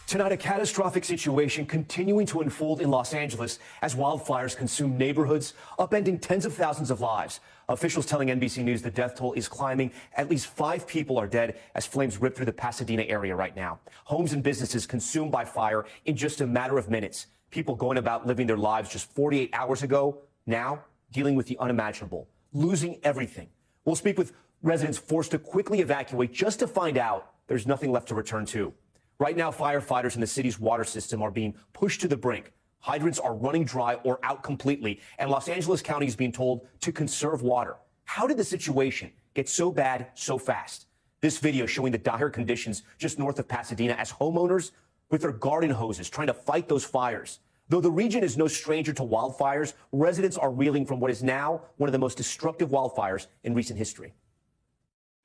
Tonight, a catastrophic situation continuing to unfold in Los Angeles as wildfires consume neighborhoods, upending tens of thousands of lives. Officials telling NBC News the death toll is climbing. At least 5 people are dead as flames rip through the Pasadena area right now. Homes and businesses consumed by fire in just a matter of minutes. People going about living their lives just 48 hours ago, now dealing with the unimaginable, losing everything. We'll speak with residents forced to quickly evacuate just to find out there's nothing left to return to. Right now, firefighters in the city's water system are being pushed to the brink. Hydrants are running dry or out completely, and Los Angeles County is being told to conserve water. How did the situation get so bad so fast? This video showing the dire conditions just north of Pasadena as homeowners with their garden hoses trying to fight those fires. Though the region is no stranger to wildfires, residents are reeling from what is now one of the most destructive wildfires in recent history.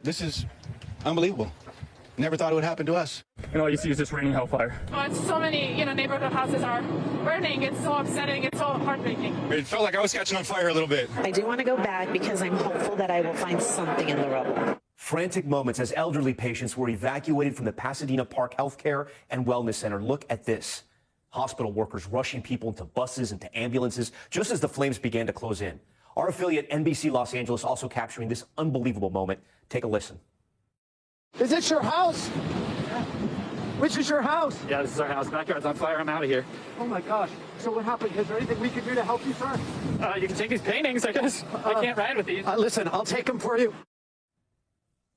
This is unbelievable. Never thought it would happen to us. And all you see is this raining hellfire. So many, neighborhood houses are burning. It's so upsetting. It's so heartbreaking. It felt like I was catching on fire a little bit. I do want to go back because I'm hopeful that I will find something in the rubble. Frantic moments as elderly patients were evacuated from the Pasadena Park Healthcare and Wellness Center. Look at this. Hospital workers rushing people into buses, into ambulances, just as the flames began to close in. Our affiliate NBC Los Angeles also capturing this unbelievable moment. Take a listen. Is this your house? Which is your house? Yeah, this is our house. Backyard's on fire. I'm out of here. Oh my gosh. So what happened? Is there anything we can do to help you, sir? You can take these paintings, I guess. I can't ride with these. Listen, I'll take them for you.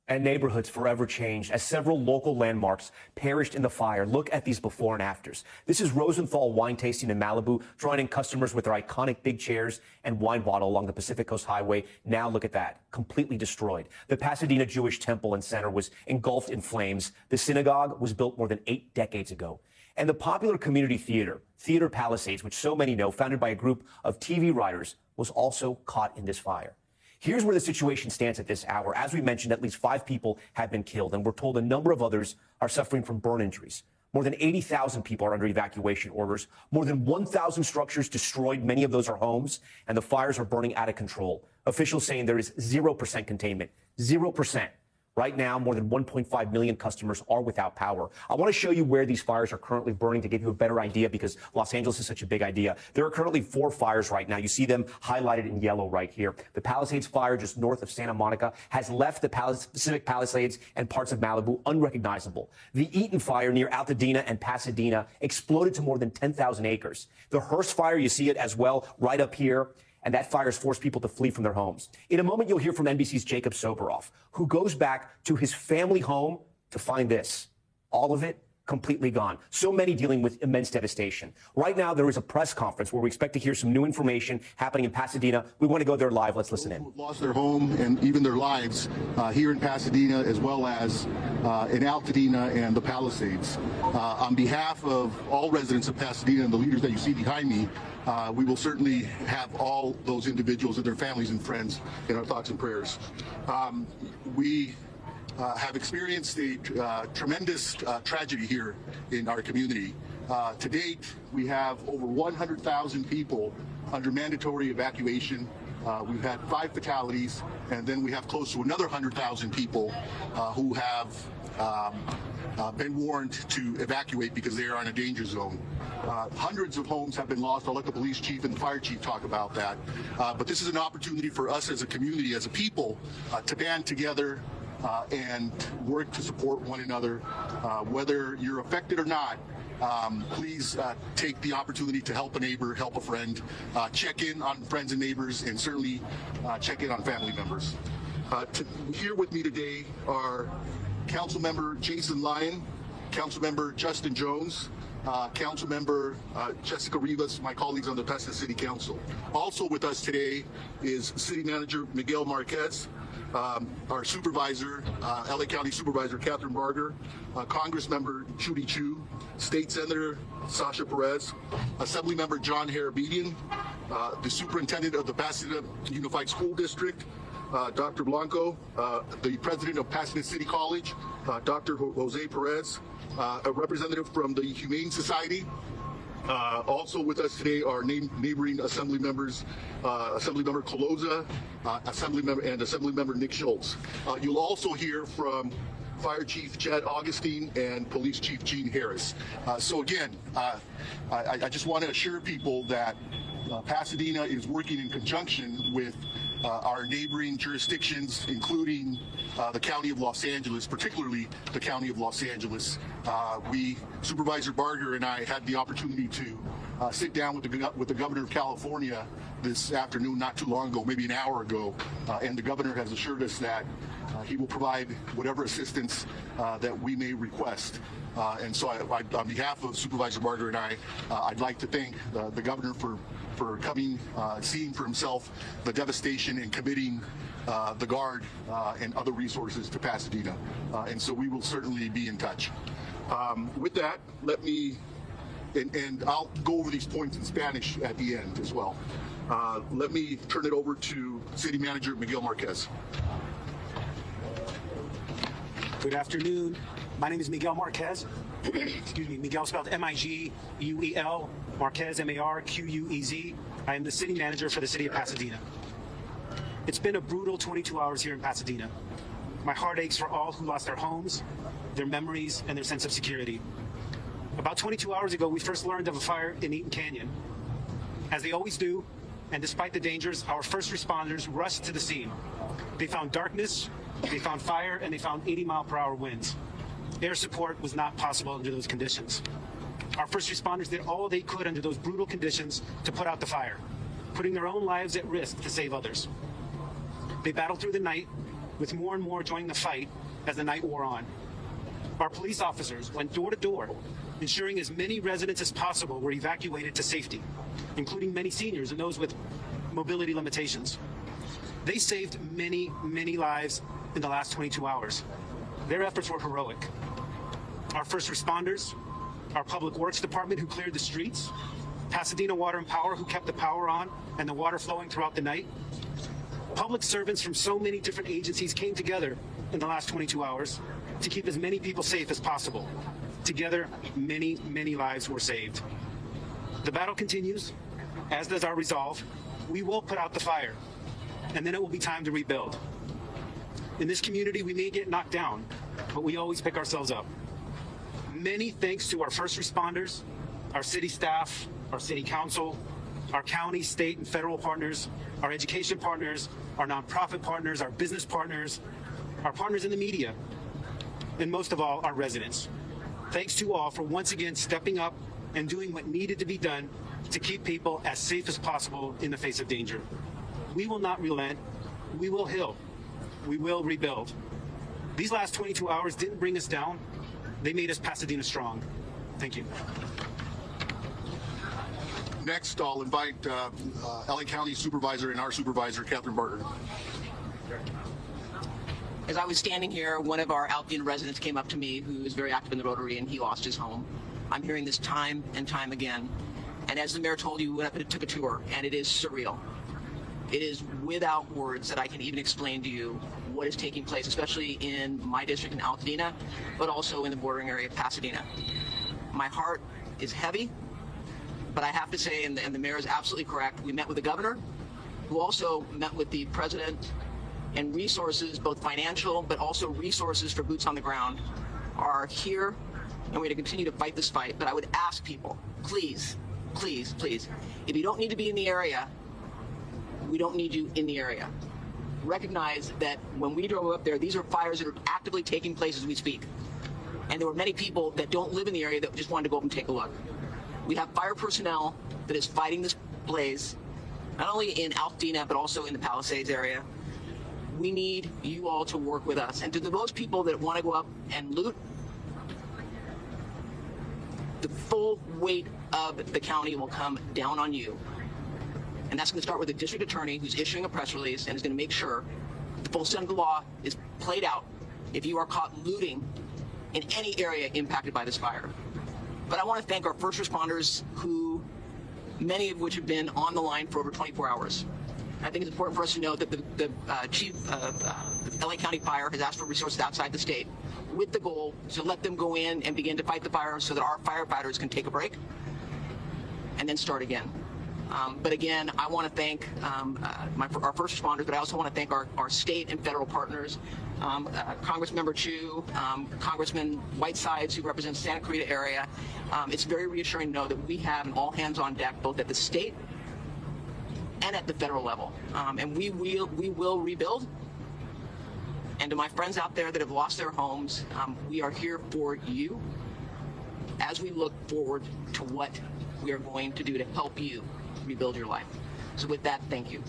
And neighborhoods forever changed as several local landmarks perished in the fire. Look at these before and afters. This is Rosenthal Wine Tasting in Malibu, drawing in customers with their iconic big chairs and wine bottle along the Pacific Coast Highway. Now look at that, completely destroyed. The Pasadena Jewish Temple and Center was engulfed in flames. The synagogue was built more than 8 decades ago. And the popular community theater, Theater Palisades, which so many know, founded by a group of TV writers, was also caught in this fire. Here's where the situation stands at this hour. As we mentioned, at least 5 people have been killed, and we're told a number of others are suffering from burn injuries. More than 80,000 people are under evacuation orders. More than 1,000 structures destroyed. Many of those are homes, and the fires are burning out of control. Officials saying there is 0% containment. 0%. Right now, more than 1.5 million customers are without power. I want to show you where these fires are currently burning to give you a better idea because Los Angeles is such a big idea. There are currently 4 fires right now. You see them highlighted in yellow right here. The Palisades fire just north of Santa Monica has left the Pacific Palisades and parts of Malibu unrecognizable. The Eaton fire near Altadena and Pasadena exploded to more than 10,000 acres. The Hearst fire, you see it as well right up here. And that fire has forced people to flee from their homes. In a moment, you'll hear from NBC's Jacob Soboroff, who goes back to his family home to find this. All of it completely gone. So many dealing with immense devastation. Right now, there is a press conference where we expect to hear some new information happening in Pasadena. We want to go there live. Let's listen in. Those who lost their home and even their lives here in Pasadena, as well as in Altadena and the Palisades. On behalf of all residents of Pasadena and the leaders that you see behind me, we will certainly have all those individuals and their families and friends in our thoughts and prayers. We have experienced a tremendous tragedy here in our community. To date, we have over 100,000 people under mandatory evacuation. We've had 5 fatalities, and then we have close to another 100,000 people who have been warned to evacuate because they are in a danger zone. Hundreds of homes have been lost. I'll let the police chief and the fire chief talk about that. But this is an opportunity for us as a community, as a people, to band together and work to support one another. Whether you're affected or not, please take the opportunity to help a neighbor, help a friend, check in on friends and neighbors, and certainly check in on family members. Here with me today are Councilmember Jason Lyon, Councilmember Justin Jones, Councilmember Jessica Rivas, my colleagues on the Pasadena City Council. Also with us today is City Manager Miguel Marquez, our Supervisor, LA County Supervisor Catherine Barger, Congressmember Judy Chu, State Senator Sasha Perez, Assemblymember John Harabedian, the Superintendent of the Pasadena Unified School District, Dr. Blanco, the President of Pasadena City College, Dr. Jose Perez, a representative from the Humane Society. Also with us today are neighboring Assembly members, Assemblymember Coloza, Assemblymember Nick Schultz. You'll also hear from Fire Chief Chad Augustine, and Police Chief Gene Harris. So again, I just want to assure people that Pasadena is working in conjunction with our neighboring jurisdictions, including the County of Los Angeles, particularly the County of Los Angeles. Supervisor Barger and I had the opportunity to sit down with the Governor of California this afternoon, not too long ago, maybe an hour ago, and the Governor has assured us that he will provide whatever assistance that we may request. And so on behalf of Supervisor Barger and I'd like to thank the Governor for coming, seeing for himself the devastation and committing the Guard and other resources to Pasadena. And so we will certainly be in touch. With that, let me, and I'll go over these points in Spanish at the end as well. Let me turn it over to City Manager Miguel Marquez. Good afternoon. My name is Miguel Marquez. Excuse me, Miguel spelled M-I-G-U-E-L, Marquez, M-A-R-Q-U-E-Z. I am the city manager for the city of Pasadena. It's been a brutal 22 hours here in Pasadena. My heart aches for all who lost their homes, their memories, and their sense of security. About 22 hours ago, we first learned of a fire in Eaton Canyon. As they always do, and despite the dangers, our first responders rushed to the scene. They found darkness, they found fire, and they found 80-mile-per-hour winds. Air support was not possible under those conditions. Our first responders did all they could under those brutal conditions to put out the fire, putting their own lives at risk to save others. They battled through the night, with more and more joining the fight as the night wore on. Our police officers went door to door, ensuring as many residents as possible were evacuated to safety, including many seniors and those with mobility limitations. They saved many, many lives in the last 22 hours. Their efforts were heroic. Our first responders, our Public Works Department who cleared the streets, Pasadena Water and Power who kept the power on and the water flowing throughout the night. Public servants from so many different agencies came together in the last 22 hours to keep as many people safe as possible. Together, many, many lives were saved. The battle continues, as does our resolve. We will put out the fire, and then it will be time to rebuild. In this community, we may get knocked down, but we always pick ourselves up. Many thanks to our first responders, our city staff, our city council, our county, state, and federal partners, our education partners, our nonprofit partners, our business partners, our partners in the media, and most of all, our residents. Thanks to all for once again stepping up and doing what needed to be done to keep people as safe as possible in the face of danger. We will not relent. We will heal. We will rebuild. These last 22 hours didn't bring us down. They made us Pasadena strong. Thank you. Next, I'll invite LA County Supervisor and our Supervisor, Catherine Barger. As I was standing here, one of our Alpine residents came up to me who is very active in the Rotary, and he lost his home. I'm hearing this time and time again. And as the mayor told you, we went up and took a tour, and it is surreal. It is without words that I can even explain to you what is taking place, especially in my district in Altadena, but also in the bordering area of Pasadena. My heart is heavy, but I have to say, and the mayor is absolutely correct, we met with the governor, who also met with the president, and resources, both financial, but also resources for boots on the ground, are here, and we're going to continue to fight this fight. But I would ask people, please, please, please, if you don't need to be in the area, we don't need you in the area. Recognize that when we drove up there, these are fires that are actively taking place as we speak. And there were many people that don't live in the area that just wanted to go up and take a look. We have fire personnel that is fighting this blaze, not only in Altadena, but also in the Palisades area. We need you all to work with us. And to those people that want to go up and loot, the full weight of the county will come down on you. And that's going to start with the district attorney who's issuing a press release and is going to make sure the full extent of the law is played out if you are caught looting in any area impacted by this fire. But I want to thank our first responders, who many of which have been on the line for over 24 hours. I think it's important for us to know that the chief of LA County Fire has asked for resources outside the state with the goal to let them go in and begin to fight the fire so that our firefighters can take a break and then start again. But again, I want to thank our first responders, but I also want to thank our state and federal partners Congressmember Chu, Congressman Whitesides, who represents Santa Clarita area. It's very reassuring to know that we have an all hands on deck, both at the state and at the federal level. And we will rebuild. And to my friends out there that have lost their homes, we are here for you as we look forward to what we are going to do to help you rebuild your life. So with that, thank you.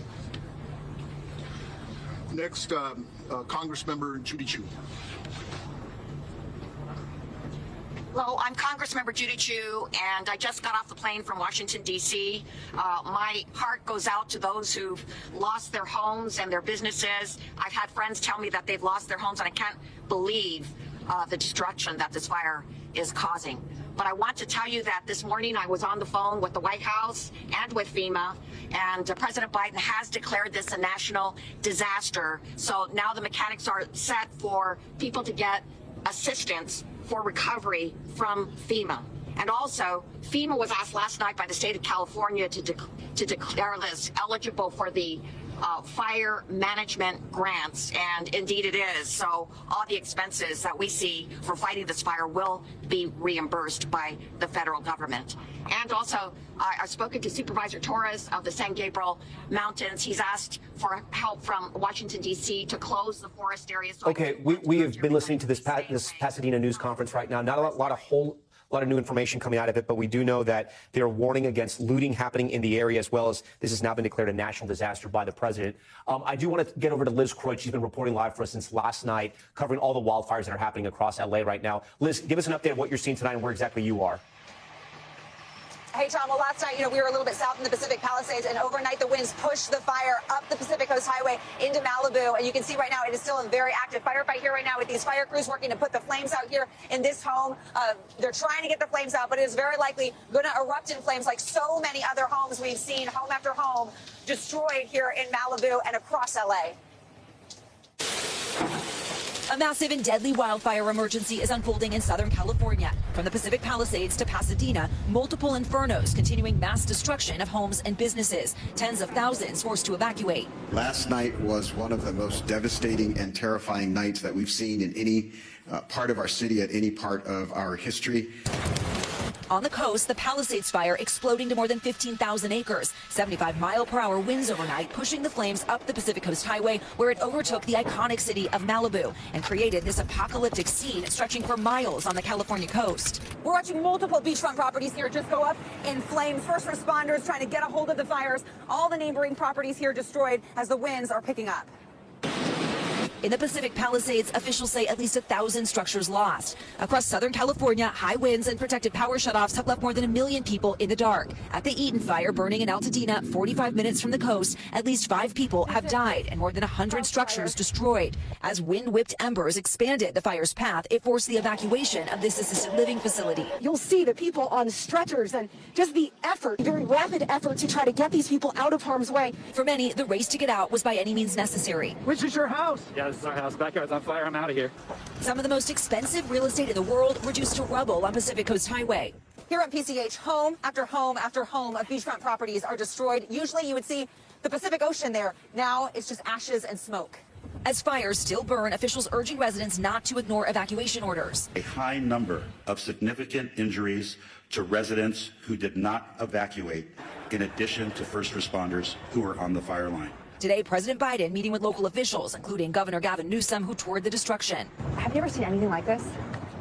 Next, Congressmember Judy Chu. Hello, I'm Congressmember Judy Chu, and I just got off the plane from Washington, D.C. My heart goes out to those who've lost their homes and their businesses. I've had friends tell me that they've lost their homes, and I can't believe the destruction that this fire is causing. But I want to tell you that this morning I was on the phone with the White House and with FEMA, and President Biden has declared this a national disaster. So now the mechanics are set for people to get assistance for recovery from FEMA. And also, FEMA was asked last night by the state of California to declare this eligible for the fire management grants, and indeed it is. So all the expenses that we see for fighting this fire will be reimbursed by the federal government. And also, I've spoken to Supervisor Torres of the San Gabriel Mountains. He's asked for help from Washington, D.C. to close the forest areas. So okay, we have been listening to this Pasadena news conference right now. Not a lot of new information coming out of it, but we do know that they're warning against looting happening in the area, as well as this has now been declared a national disaster by the president. I do want to get over to Liz Croyd. She's been reporting live for us since last night, covering all the wildfires that are happening across L.A. right now. Liz, give us an update of what you're seeing tonight and where exactly you are. Hey, Tom, well, last night, we were a little bit south in the Pacific Palisades, and overnight the winds pushed the fire up the Pacific Coast Highway into Malibu. And you can see right now it is still a very active firefight here right now with these fire crews working to put the flames out here in this home. They're trying to get the flames out, but it is very likely going to erupt in flames like so many other homes we've seen, home after home, destroyed here in Malibu and across L.A. A massive and deadly wildfire emergency is unfolding in Southern California. From the Pacific Palisades to Pasadena, multiple infernos continuing mass destruction of homes and businesses. Tens of thousands forced to evacuate. Last night was one of the most devastating and terrifying nights that we've seen in any part of our city, at any part of our history. On the coast, the Palisades fire exploding to more than 15,000 acres. 75-mile-per-hour winds overnight, pushing the flames up the Pacific Coast Highway, where it overtook the iconic city of Malibu and created this apocalyptic scene stretching for miles on the California coast. We're watching multiple beachfront properties here just go up in flames. First responders trying to get a hold of the fires. All the neighboring properties here destroyed as the winds are picking up. In the Pacific Palisades, officials say at least 1,000 structures lost. Across Southern California, high winds and protected power shutoffs have left more than 1 million people in the dark. At the Eaton fire burning in Altadena, 45 minutes from the coast, at least 5 people have died and more than 100 structures destroyed. As wind-whipped embers expanded the fire's path, it forced the evacuation of this assisted living facility. You'll see the people on stretchers and just the effort, very rapid effort to try to get these people out of harm's way. For many, the race to get out was by any means necessary. Which is your house? Yeah, this is our house. Backyard's on fire. I'm out of here. Some of the most expensive real estate in the world reduced to rubble on Pacific Coast Highway. Here at PCH, home after home after home of beachfront properties are destroyed. Usually you would see the Pacific Ocean there. Now it's just ashes and smoke. As fires still burn, officials urging residents not to ignore evacuation orders. A high number of significant injuries to residents who did not evacuate, in addition to first responders who were on the fire line. Today, President Biden meeting with local officials, including Governor Gavin Newsom, who toured the destruction. Have you ever seen anything like this?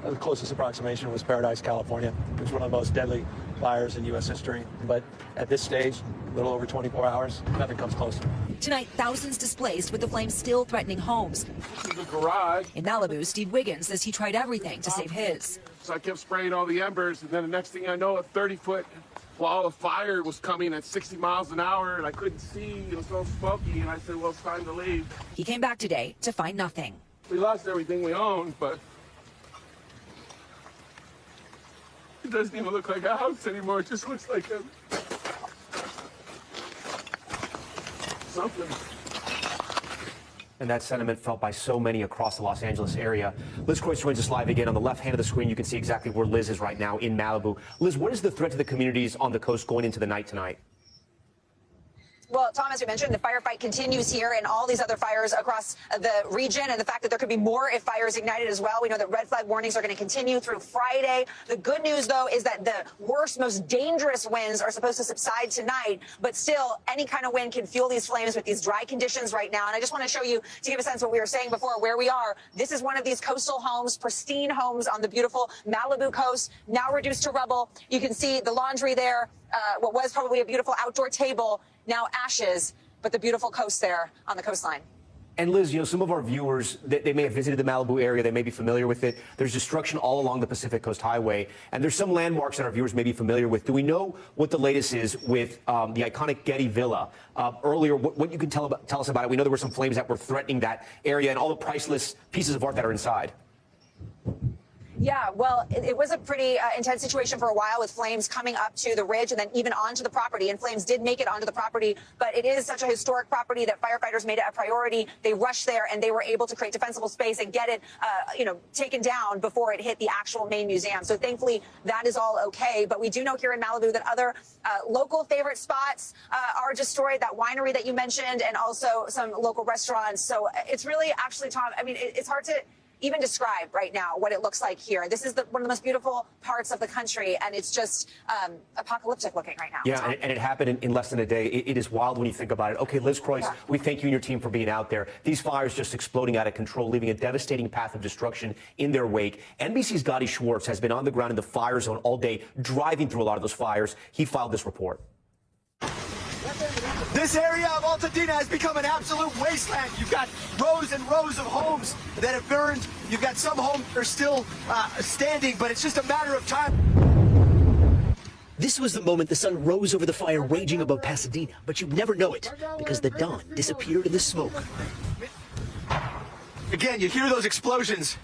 The closest approximation was Paradise, California, which was one of the most deadly fires in U.S. history. But at this stage, a little over 24 hours, nothing comes close. Tonight, thousands displaced with the flames still threatening homes. The garage. In Malibu, Steve Wiggins says he tried everything to save his. So I kept spraying all the embers, and then the next thing I know, a 30-foot wall of fire was coming at 60 miles an hour, and I couldn't see. It was so smoky, and I said, well, it's time to leave. He came back today to find nothing. We lost everything we owned, but it doesn't even look like a house anymore. It just looks like something. And that sentiment felt by so many across the Los Angeles area. Liz Croyd joins us live again. On the left hand of the screen, you can see exactly where Liz is right now in Malibu. Liz, what is the threat to the communities on the coast going into the night tonight? Well, Tom, as we mentioned, the firefight continues here and all these other fires across the region, and the fact that there could be more if fires ignited as well. We know that red flag warnings are going to continue through Friday. The good news, though, is that the worst, most dangerous winds are supposed to subside tonight, but still, any kind of wind can fuel these flames with these dry conditions right now. And I just want to show you, to give a sense of what we were saying before, where we are. This is one of these coastal homes, pristine homes on the beautiful Malibu coast, now reduced to rubble. You can see the laundry there, what was probably a beautiful outdoor table, now ashes, but the beautiful coast there on the coastline. And Liz, you know, some of our viewers, they may have visited the Malibu area, they may be familiar with it. There's destruction all along the Pacific Coast Highway, and there's some landmarks that our viewers may be familiar with. Do we know what the latest is with the iconic Getty Villa? Earlier, what you can tell us about it? We know there were some flames that were threatening that area and all the priceless pieces of art that are inside. Yeah, well, it was a pretty intense situation for a while with flames coming up to the ridge and then even onto the property. And flames did make it onto the property, but it is such a historic property that firefighters made it a priority. They rushed there and they were able to create defensible space and get it, taken down before it hit the actual main museum. So thankfully, that is all okay. But we do know here in Malibu that other local favorite spots are destroyed. That winery that you mentioned, and also some local restaurants. So it's really, actually, Tom, I mean, it's hard to even describe right now what it looks like here. This is one of the most beautiful parts of the country, and it's just apocalyptic looking right now. Yeah, and it happened in less than a day. It is wild when you think about it. Okay, Liz Croyce, we thank you and your team for being out there. These fires just exploding out of control, leaving a devastating path of destruction in their wake. NBC's Gotti Schwartz has been on the ground in the fire zone all day, driving through a lot of those fires. He filed this report. This area of Altadena has become an absolute wasteland. You've got rows and rows of homes that have burned. You've got some homes that are still standing, but it's just a matter of time. This was the moment the sun rose over the fire raging above Pasadena, but you'd never know it because the dawn disappeared in the smoke. Again, you hear those explosions.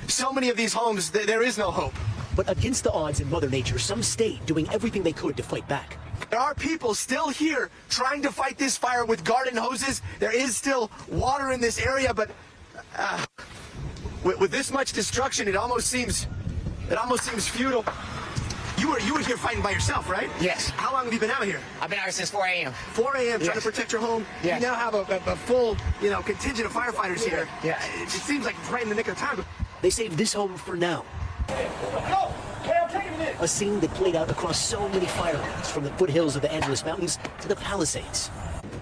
So many of these homes, there is no hope. But against the odds in Mother Nature, some stayed doing everything they could to fight back. There are people still here trying to fight this fire with garden hoses. There is still water in this area, but with this much destruction, it almost seems futile. You were here fighting by yourself, right? Yes. How long have you been out here? I've been out here since 4 a.m. 4 a.m. trying to protect your home. Yes. You now have a full, contingent of firefighters here. Yeah. It seems like it's right in the nick of time. They saved this home for now. A scene that played out across so many firelines, from the foothills of the Angeles Mountains to the Palisades.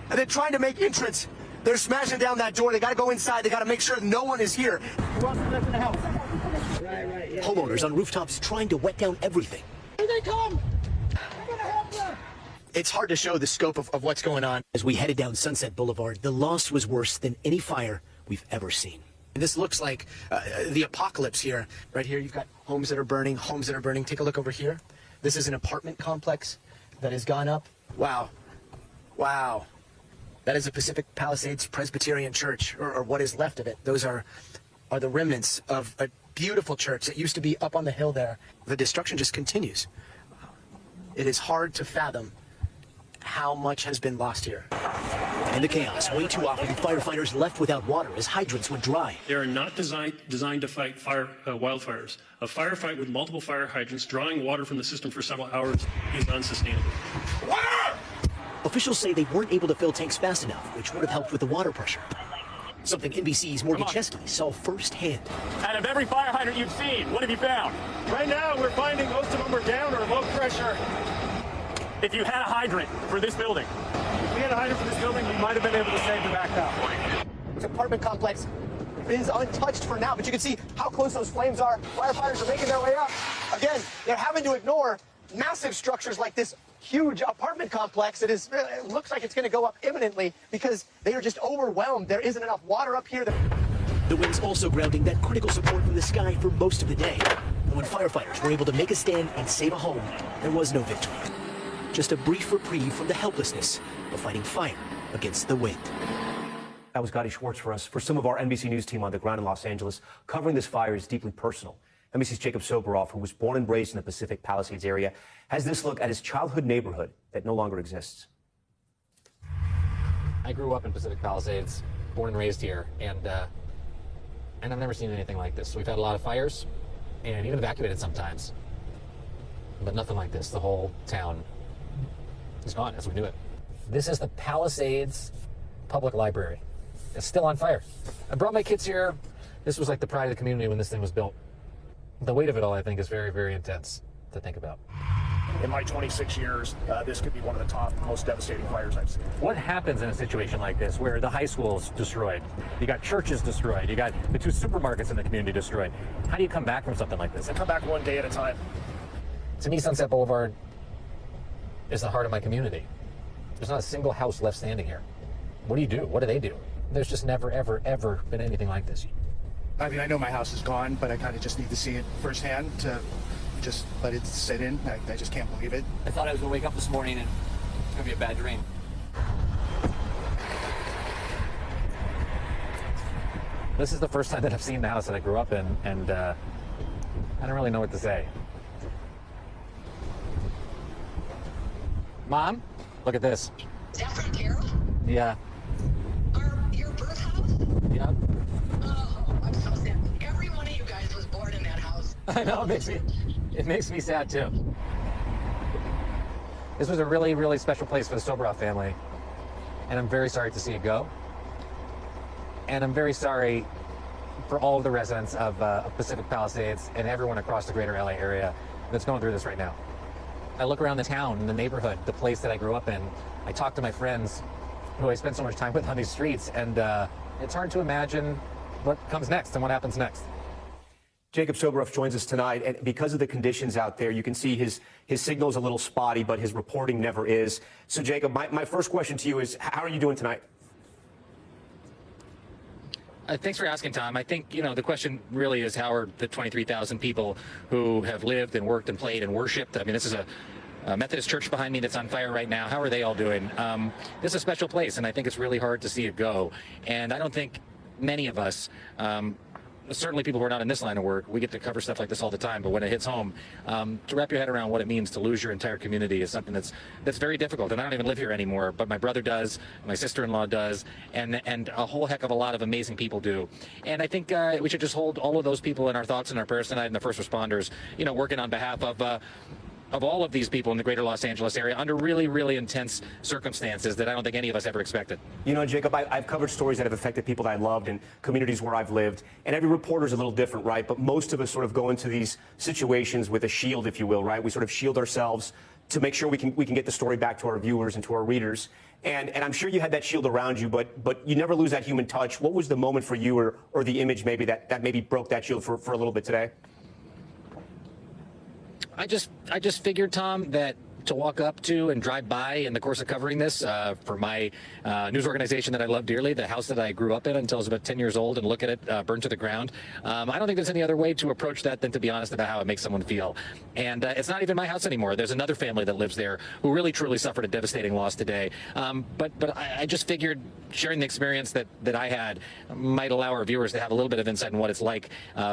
And they're trying to make entrance. They're smashing down that door. They got to go inside. They got to make sure no one is here. Who else is left in the house? Right. Homeowners on rooftops trying to wet down everything. Here they come! It's hard to show the scope of what's going on. As we headed down Sunset Boulevard, the loss was worse than any fire we've ever seen. This looks like the apocalypse here. Right here, you've got homes that are burning, Take a look over here. This is an apartment complex that has gone up. Wow. Wow. That is a Pacific Palisades Presbyterian Church, or what is left of it. Those are the remnants of a beautiful church that used to be up on the hill there. The destruction just continues. It is hard to fathom how much has been lost here. In the chaos, way too often, firefighters left without water as hydrants would dry. They are not designed to fight wildfires. A firefight with multiple fire hydrants drawing water from the system for several hours is unsustainable. Water! Officials say they weren't able to fill tanks fast enough, which would have helped with the water pressure. Something NBC's Morgan Chesky saw firsthand. Out of every fire hydrant you've seen, what have you found? Right now, we're finding most of them are down or low pressure. If you had a hydrant for this building, if we had a hydrant for this building, we might have been able to save the backup. This apartment complex is untouched for now, but you can see how close those flames are. Firefighters are making their way up. Again, they're having to ignore massive structures like this huge apartment complex. It looks like it's going to go up imminently because they are just overwhelmed. There isn't enough water up here. The winds also grounding that critical support from the sky for most of the day. And when firefighters were able to make a stand and save a home, there was no victory. Just a brief reprieve from the helplessness of fighting fire against the wind. That was Gotti Schwartz for us. For some of our NBC News team on the ground in Los Angeles, covering this fire is deeply personal. NBC's Jacob Soboroff, who was born and raised in the Pacific Palisades area, has this look at his childhood neighborhood that no longer exists. I grew up in Pacific Palisades, born and raised here, and I've never seen anything like this. We've had a lot of fires, and even evacuated sometimes, but nothing like this. The whole town is gone as we knew it. This is the Palisades Public Library. It's still on fire. I brought my kids here. This was like the pride of the community when this thing was built. The weight of it all, I think, is very, very intense to think about. In my 26 years, this could be one of the top, most devastating fires I've seen. What happens in a situation like this where the high school is destroyed? You got churches destroyed. You got the 2 supermarkets in the community destroyed. How do you come back from something like this? I come back one day at a time. To me, Sunset Boulevard is the heart of my community. There's not a single house left standing here. What do you do? What do they do? There's just never, ever, ever been anything like this. I mean, I know my house is gone, but I kind of just need to see it firsthand to just let it sit in. I just can't believe it. I thought I was going to wake up this morning and it's going to be a bad dream. This is the first time that I've seen the house that I grew up in, and I don't really know what to say. Mom, look at this. Is that from Carol? Yeah. Your birth house? Yeah. Oh, I'm so sad. Every one of you guys was born in that house. I know, it makes me sad too. This was a really, really special place for the Soboroff family, and I'm very sorry to see it go. And I'm very sorry for all of the residents of Pacific Palisades and everyone across the greater LA area that's going through this right now. I look around the town, the neighborhood, the place that I grew up in. I talk to my friends who I spend so much time with on these streets, and it's hard to imagine what comes next and what happens next. Jacob Soboroff joins us tonight, and because of the conditions out there, you can see his signal is a little spotty, but his reporting never is. So, Jacob, my first question to you is, how are you doing tonight? Thanks for asking, Tom. I think, the question really is, how are the 23,000 people who have lived and worked and played and worshipped? I mean, this is a Methodist church behind me that's on fire right now. How are they all doing? This is a special place, and I think it's really hard to see it go. And I don't think many of us, certainly people who are not in this line of work, we get to cover stuff like this all the time, but when it hits home, to wrap your head around what it means to lose your entire community is something that's very difficult. And I don't even live here anymore, but my brother does, my sister-in-law does, and a whole heck of a lot of amazing people do. And I think we should just hold all of those people in our thoughts and our prayers tonight, and the first responders, working on behalf of all of these people in the greater Los Angeles area under really, really intense circumstances that I don't think any of us ever expected. Jacob, I've covered stories that have affected people that I loved and communities where I've lived, and every reporter is a little different, right? But most of us sort of go into these situations with a shield, if you will, right? We sort of shield ourselves to make sure we can get the story back to our viewers and to our readers. And I'm sure you had that shield around you, but you never lose that human touch. What was the moment for you or the image maybe that maybe broke that shield for a little bit today? I just figured, Tom, that to walk up to and drive by in the course of covering this for my news organization that I love dearly, the house that I grew up in until I was about 10 years old, and look at it burned to the ground. I don't think there's any other way to approach that than to be honest about how it makes someone feel. And it's not even my house anymore. There's another family that lives there who really truly suffered a devastating loss today. But I just figured sharing the experience that I had might allow our viewers to have a little bit of insight on what it's like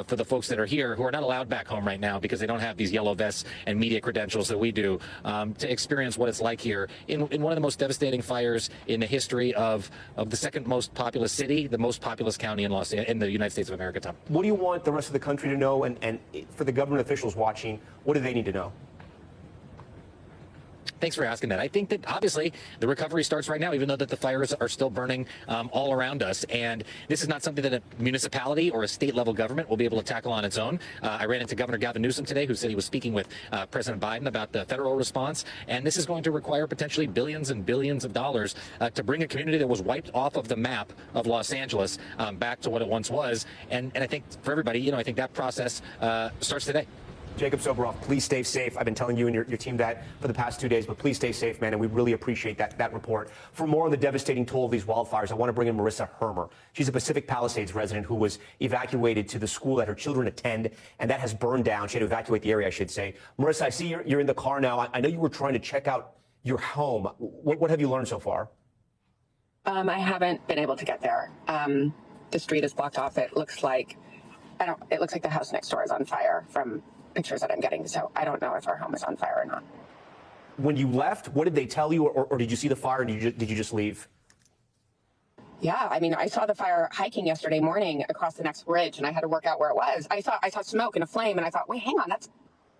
for the folks that are here who are not allowed back home right now because they don't have these yellow vests and media credentials that we do, to experience what it's like here in one of the most devastating fires in the history of the second most populous city, the most populous county in the United States of America, Tom. What do you want the rest of the country to know, and for the government officials watching, what do they need to know? Thanks for asking that. I think that obviously the recovery starts right now, even though that the fires are still burning all around us. And this is not something that a municipality or a state level government will be able to tackle on its own. I ran into Governor Gavin Newsom today, who said he was speaking with President Biden about the federal response. And this is going to require potentially billions and billions of dollars to bring a community that was wiped off of the map of Los Angeles back to what it once was. And I think for everybody, I think that process starts today. Jacob Soboroff, please stay safe. I've been telling you and your team that for the past 2 days, but please stay safe, man, and we really appreciate that report. For more on the devastating toll of these wildfires, I want to bring in Marissa Hermer. She's a Pacific Palisades resident who was evacuated to the school that her children attend, and that has burned down. She had to evacuate the area, I should say. Marissa, I see you're in the car now. I know you were trying to check out your home. What have you learned so far? I haven't been able to get there. The street is blocked off. It looks like the house next door is on fire from pictures that I'm getting, so I don't know if our home is on fire or not. When you left, what did they tell you, or did you see the fire and did you just leave? Yeah, I mean, I saw the fire hiking yesterday morning across the next ridge, and I had to work out where it was. I saw smoke and a flame, and I thought, wait, hang on, that's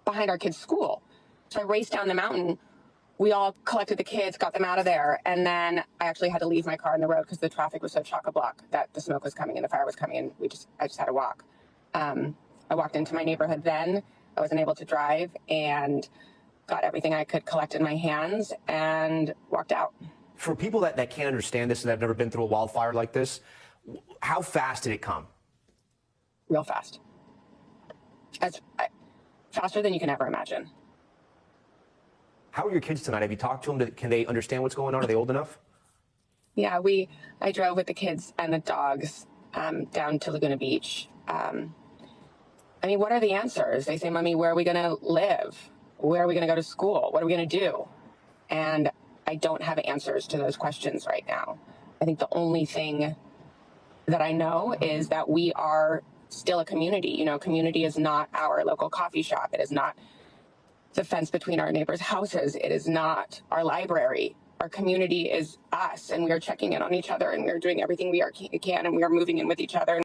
behind our kids' school. So I raced down the mountain we all collected the kids, got them out of there, and then I actually had to leave my car on the road because the traffic was so chock-a-block that the smoke was coming and the fire was coming, and I just had to walk. I walked into my neighborhood then. I wasn't able to drive and got everything I could collect in my hands and walked out. For people that can't understand this and have never been through a wildfire like this, how fast did it come? Real fast. Faster than you can ever imagine. How are your kids tonight? Have you talked to them? Can they understand what's going on? Are they old enough? Yeah, I drove with the kids and the dogs down to Laguna Beach. I mean, what are the answers? They say, Mommy, where are we going to live? Where are we going to go to school? What are we going to do? And I don't have answers to those questions right now. I think the only thing that I know is that we are still a community. You know, community is not our local coffee shop. It is not the fence between our neighbors' houses. It is not our library. Our community is us, and we are checking in on each other, and we are doing everything we can, and we are moving in with each other.